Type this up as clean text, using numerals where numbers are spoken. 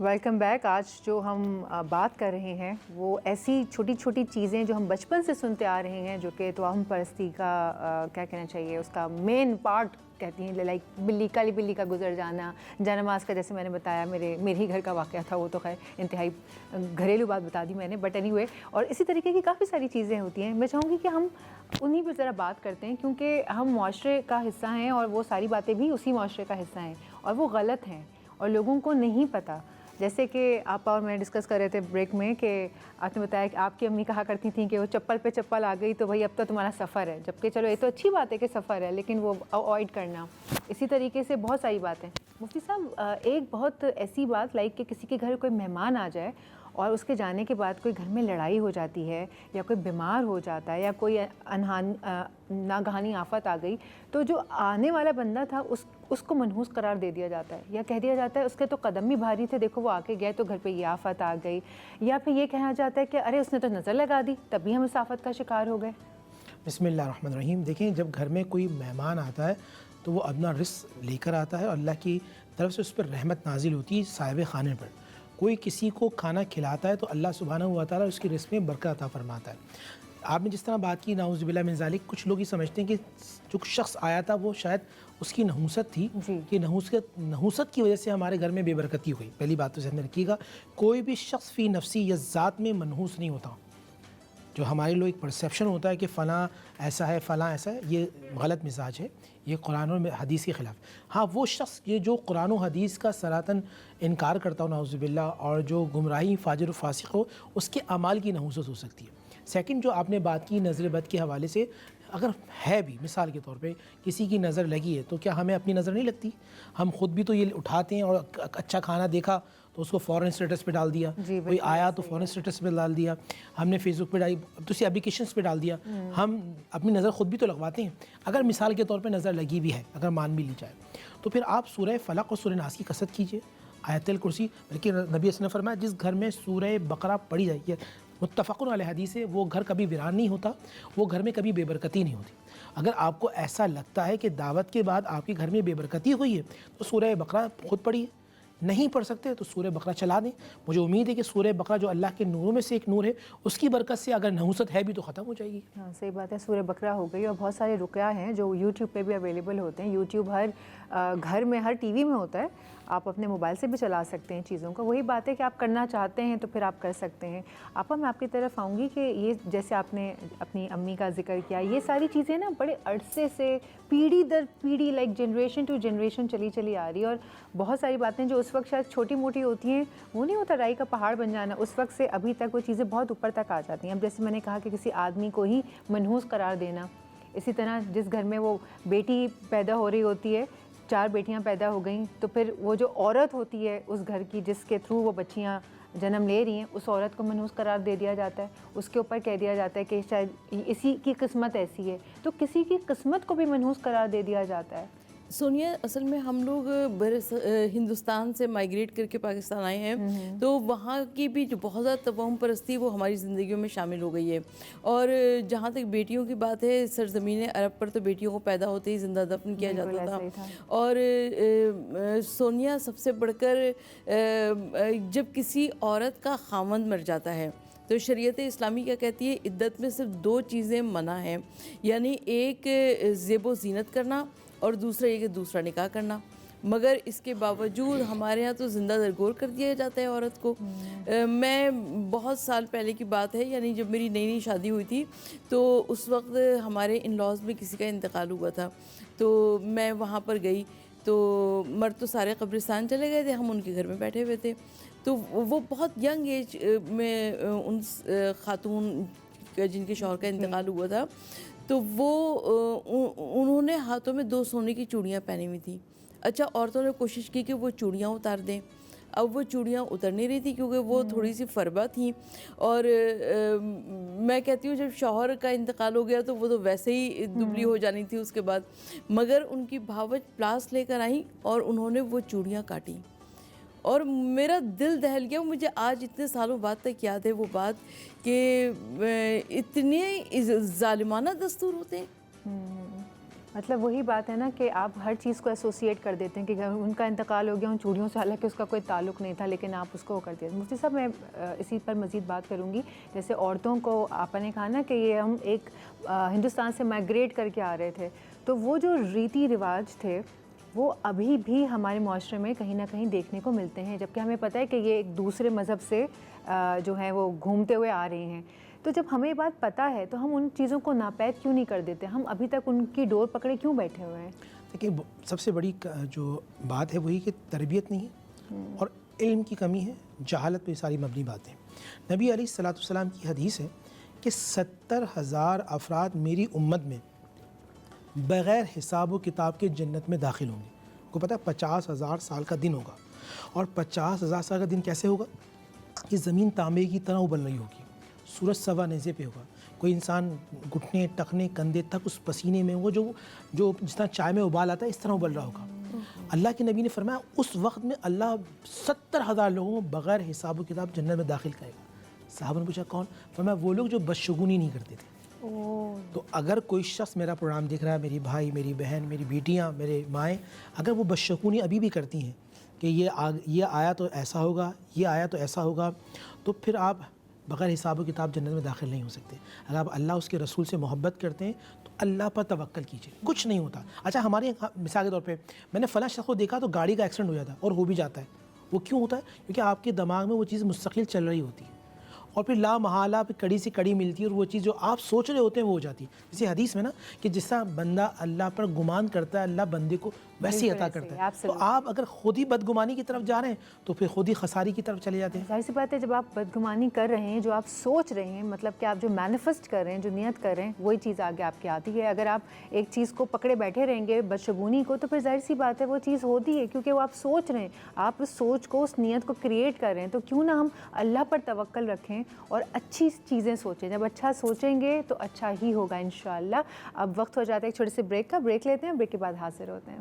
Welcome back. آج جو ہم بات کر رہے ہیں وہ ایسی چھوٹی چھوٹی چیزیں جو ہم بچپن سے سنتے آ رہے ہیں، جو کہ توہم پرستی کا کیا کہنا چاہیے، اس کا مین پارٹ کہتی ہیں. لائک بلی، کالی بلی کا گزر جانا، جانماز کا، جیسے میں نے بتایا میرے ہی گھر کا واقعہ تھا، وہ تو خیر انتہائی گھریلو بات بتا دی میں نے، بٹ اینی وے. اور اسی طریقے کی کافی ساری چیزیں ہوتی ہیں. میں چاہوں گی کہ ہم انہیں پہ ذرا بات کرتے ہیں، کیونکہ ہم معاشرے کا حصہ ہیں اور وہ ساری باتیں بھی اسی معاشرے کا حصہ ہیں، اور وہ غلط ہیں اور لوگوں کو نہیں پتہ. جیسے کہ آپ اور میں ڈسکس کر رہے تھے بریک میں کہ آپ نے بتایا کہ آپ کی امی کہا کرتی تھیں کہ وہ چپل پہ چپل آ گئی تو بھائی اب تو تمہارا سفر ہے، جبکہ چلو یہ تو اچھی بات ہے کہ سفر ہے، لیکن وہ اوائڈ کرنا. اسی طریقے سے بہت ساری باتیں. مفتی صاحب، ایک بہت ایسی بات لائک کہ کسی کے گھر کوئی مہمان آ جائے اور اس کے جانے کے بعد کوئی گھر میں لڑائی ہو جاتی ہے، یا کوئی بیمار ہو جاتا ہے، یا کوئی ناگہانی آفت آ گئی، تو جو آنے والا بندہ تھا اس کو منحوس قرار دے دیا جاتا ہے، یا کہہ دیا جاتا ہے اس کے تو قدم بھی بھاری تھے، دیکھو وہ آ کے گئے تو گھر پہ یہ آفت آ گئی. یا پھر یہ کہا جاتا ہے کہ ارے اس نے تو نظر لگا دی تبھی ہم اس آفت کا شکار ہو گئے. بسم اللہ الرحمن الرحیم. دیکھیں، جب گھر میں کوئی مہمان آتا ہے تو وہ اپنا رزق لے کر آتا ہے، اور اللہ کی طرف سے اس پر رحمت نازل ہوتی ہے صاحب خانے پر. کوئی کسی کو کھانا کھلاتا ہے تو اللہ سبحانہ و تعالیٰ اس کی رزق میں برکت عطا فرماتا ہے. آپ نے جس طرح بات کی نعوذ باللہ من ذالک، کچھ لوگ یہ سمجھتے ہیں کہ جو شخص آیا تھا وہ شاید اس کی نحوست تھی، کہ نحوست کی وجہ سے ہمارے گھر میں بے برکتی ہوئی. پہلی بات تو ذہن میں رکھیے گا، کوئی بھی شخص فی نفسی یا ذات میں منحوس نہیں ہوتا. جو ہمارے لوگ ایک پرسیپشن ہوتا ہے کہ فلاں ایسا ہے، فلاں ایسا ہے، یہ غلط مزاج ہے، یہ قرآن و حدیث کے خلاف. ہاں، وہ شخص یہ جو قرآن و حدیث کا سراً انکار کرتا ہو نعوذ باللہ، اور جو گمراہی فاجر و فاسق ہو، اس کے اعمال کی نحوست ہو سکتی ہے. سیکنڈ، جو آپ نے بات کی نظر بد کے حوالے سے، اگر ہے بھی مثال کے طور پہ کسی کی نظر لگی ہے تو کیا ہمیں اپنی نظر نہیں لگتی؟ ہم خود بھی تو یہ اٹھاتے ہیں، اور اچھا کھانا دیکھا تو اس کو فوراً اسٹیٹس پہ ڈال دیا، کوئی آیا تو فوراً اسٹیٹس پہ ڈال دیا، ہم نے فیس بک پہ ڈالی، دوسری اپلیکیشنس پہ ڈال دیا. ہم اپنی نظر خود بھی تو لگواتے ہیں. اگر مثال کے طور پہ نظر لگی بھی ہے، اگر مان بھی لی جائے، تو پھر آپ سورہ فلق اور سورہ ناس کی کثرت کیجئے، آیت الکرسی. بلکہ نبی صلی اللہ علیہ وسلم نے فرمایا جس گھر میں سورہ بقرہ پڑھی جائے گی، متفقن علیہ حدیث ہے، وہ گھر کبھی ویران نہیں ہوتا، وہ گھر میں کبھی بے برکتی نہیں ہوتی. اگر آپ کو ایسا لگتا ہے کہ دعوت کے بعد آپ کے گھر میں بے برکتی ہوئی ہے تو سورہ بقرہ خود پڑھیے. نہیں پڑھ سکتے تو سورہ بقرہ چلا دیں. مجھے امید ہے کہ سورہ بقرہ جو اللہ کے نوروں میں سے ایک نور ہے، اس کی برکت سے اگر نحوست ہے بھی تو ختم ہو جائے گی. ہاں صحیح بات ہے. سورہ بقرہ ہو گئی، اور بہت سارے رقیہ ہیں جو یوٹیوب پہ بھی اویلیبل ہوتے ہیں. یوٹیوب ہر گھر میں، ہر ٹی وی میں ہوتا ہے، آپ اپنے موبائل سے بھی چلا سکتے ہیں چیزوں کو. وہی بات ہے کہ آپ کرنا چاہتے ہیں تو پھر آپ کر سکتے ہیں. آپا، میں آپ کی طرف آؤں گی کہ یہ جیسے آپ نے اپنی امی کا ذکر کیا، یہ ساری چیزیں نا بڑے عرصے سے پیڑھی در پیڑھی، لائک جنریشن ٹو جنریشن چلی آ رہی ہے. اور بہت ساری باتیں جو اس وقت شاید چھوٹی موٹی ہوتی ہیں، وہ نہیں ہوتا رائی کا پہاڑ بن جانا، اس وقت سے ابھی تک وہ چیزیں بہت اوپر تک آ جاتی ہیں. اب جیسے میں نے کہا کہ کسی آدمی کو ہی منحوس قرار دینا، اسی طرح جس گھر میں وہ بیٹی پیدا ہو رہی ہوتی ہے، 4 بیٹیاں پیدا ہو گئیں، تو پھر وہ جو عورت ہوتی ہے اس گھر کی، جس کے تھرو وہ بچیاں جنم لے رہی ہیں، اس عورت کو منحوس قرار دے دیا جاتا ہے. اس کے اوپر کہہ دیا جاتا ہے کہ شاید اسی کی قسمت ایسی ہے. تو کسی کی قسمت کو بھی منحوس قرار دے دیا جاتا ہے. سونیا، اصل میں ہم لوگ ہندوستان سے مائیگریٹ کر کے پاکستان آئے ہیں، تو وہاں کی بھی جو بہت زیادہ توہم پرستی وہ ہماری زندگیوں میں شامل ہو گئی ہے. اور جہاں تک بیٹیوں کی بات ہے، سرزمین عرب پر تو بیٹیوں کو پیدا ہوتے ہی زندہ دفن کیا جاتا تھا. اور سونیا، سب سے بڑھ کر جب کسی عورت کا خاوند مر جاتا ہے تو شریعت اسلامی کیا کہتی ہے، عدت میں صرف 2 چیزیں منع ہیں، یعنی ایک زیب و زینت کرنا، اور دوسرا یہ کہ دوسرا نکاح کرنا. مگر اس کے باوجود ہمارے ہاں تو زندہ درگور کر دیا جاتا ہے عورت کو. میں بہت سال پہلے کی بات ہے، یعنی جب میری نئی شادی ہوئی تھی، تو اس وقت ہمارے ان لاز میں کسی کا انتقال ہوا تھا. تو میں وہاں پر گئی تو مرد تو سارے قبرستان چلے گئے تھے، ہم ان کے گھر میں بیٹھے ہوئے تھے. تو وہ بہت ینگ ایج میں ان خاتون جن کے شوہر کا انتقال ہوا تھا، تو انہوں نے ہاتھوں میں 2 سونے کی چوڑیاں پہنی ہوئی تھیں. اچھا، عورتوں نے کوشش کی کہ وہ چوڑیاں اتار دیں. اب وہ چوڑیاں اتر نہیں رہی تھی کیونکہ وہ تھوڑی سی فربا تھیں. اور میں کہتی ہوں جب شوہر کا انتقال ہو گیا تو وہ تو ویسے ہی دبلی ہو جانی تھی اس کے بعد. مگر ان کی بھاوج پلاس لے کر آئیں اور انہوں نے وہ چوڑیاں کاٹیں، اور میرا دل دہل گیا. مجھے آج اتنے سالوں بعد تک یاد ہے وہ بات کہ اتنے ظالمانہ دستور ہوتے ہیں. مطلب وہی بات ہے نا کہ آپ ہر چیز کو ایسوسیٹ کر دیتے ہیں کہ ان کا انتقال ہو گیا ان چوڑیوں سے، حالانکہ اس کا کوئی تعلق نہیں تھا، لیکن آپ اس کو وہ کر دیا۔ مفتی صاحب میں اسی پر مزید بات کروں گی، جیسے عورتوں کو آپ نے کہا نا کہ یہ ہم ایک ہندوستان سے مائگریٹ کر کے آ رہے تھے، تو وہ جو ریتی رواج تھے وہ ابھی بھی ہمارے معاشرے میں کہیں نہ کہیں دیکھنے کو ملتے ہیں، جبکہ ہمیں پتہ ہے کہ یہ ایک دوسرے مذہب سے جو ہیں وہ گھومتے ہوئے آ رہے ہیں۔ تو جب ہمیں بات پتہ ہے تو ہم ان چیزوں کو ناپید کیوں نہیں کر دیتے؟ ہم ابھی تک ان کی ڈور پکڑے کیوں بیٹھے ہوئے ہیں؟ دیکھیں سب سے بڑی جو بات ہے وہی کہ تربیت نہیں ہے اور علم کی کمی ہے، جہالت پہ ساری مبنی باتیں۔ نبی علیہ الصلوۃ والسلام کی حدیث ہے کہ 70,000 افراد میری امت میں بغیر حساب و کتاب کے جنت میں داخل ہوں گے۔ کو پتہ ہے 50,000 سال کا دن ہوگا، اور 50,000 سال کا دن کیسے ہوگا کہ زمین تانبے کی طرح ابل رہی ہوگی، سورج سوا نیزے پہ ہوگا، کوئی انسان گھٹنے ٹخنے کندھے تک اس پسینے میں وہ جو جس طرح چائے میں ابال آتا ہے اس طرح ابل رہا ہوگا۔ اللہ کے نبی نے فرمایا اس وقت میں اللہ 70,000 لوگوں کو بغیر حساب و کتاب جنت میں داخل کرے گا۔ صحابہ نے پوچھا کون؟ فرمایا وہ لوگ جو بدشگونی نہیں کرتے تھے۔ تو اگر کوئی شخص میرا پروگرام دیکھ رہا ہے، میری بھائی، میری بہن، میری بیٹیاں، میرے مائیں، اگر وہ بدشگونی ابھی بھی کرتی ہیں کہ یہ آیا تو ایسا ہوگا، یہ آیا تو ایسا ہوگا، تو پھر آپ بغیر حساب و کتاب جنت میں داخل نہیں ہو سکتے۔ اگر آپ اللہ اس کے رسول سے محبت کرتے ہیں تو اللہ پر توکل کیجیے، کچھ نہیں ہوتا۔ اچھا ہمارے مثال کے طور پہ میں نے فلاں شخص کو دیکھا تو گاڑی کا ایکسیڈنٹ ہو جاتا ہے، اور ہو بھی جاتا ہے، وہ کیوں ہوتا ہے؟ کیونکہ آپ کے دماغ میں وہ چیز مستقل چل رہی ہوتی ہے، اور پھر لا محالہ پہ کڑی سے کڑی ملتی ہے، اور وہ چیز جو آپ سوچ رہے ہوتے ہیں وہ ہو جاتی ہے۔ جیسے حدیث میں نا کہ جس طرح بندہ اللہ پر گمان کرتا ہے اللہ بندے کو ویسے ہی عطا کرتا ہے۔ تو آپ اگر خود ہی بدگمانی کی طرف جا رہے ہیں تو پھر خود ہی خساری کی طرف چلے جاتے ہیں۔ ظاہر سی بات ہے جب آپ بدگمانی کر رہے ہیں، جو آپ سوچ رہے ہیں، مطلب کہ آپ جو مینیفسٹ کر رہے ہیں، جو نیت کر رہے ہیں، وہی چیز آگے آپ کی آتی ہے۔ اگر آپ ایک چیز کو پکڑے بیٹھے رہیں گے بدشگونی کو، تو پھر ظاہر سی بات ہے وہ چیز ہوتی ہے، کیونکہ وہ آپ سوچ رہے ہیں، آپ اس سوچ کو، اس نیت کو کریٹ کر رہے ہیں۔ تو کیوں نہ ہم اللہ پر توکل رکھیں اور اچھی چیزیں سوچیں۔ جب اچھا سوچیں گے تو اچھا ہی ہوگا انشاءاللہ۔ اب وقت ہو جاتا ہے ایک چھوٹے سے بریک کا، بریک لیتے ہیں، بریک کے بعد حاضر ہوتے ہیں۔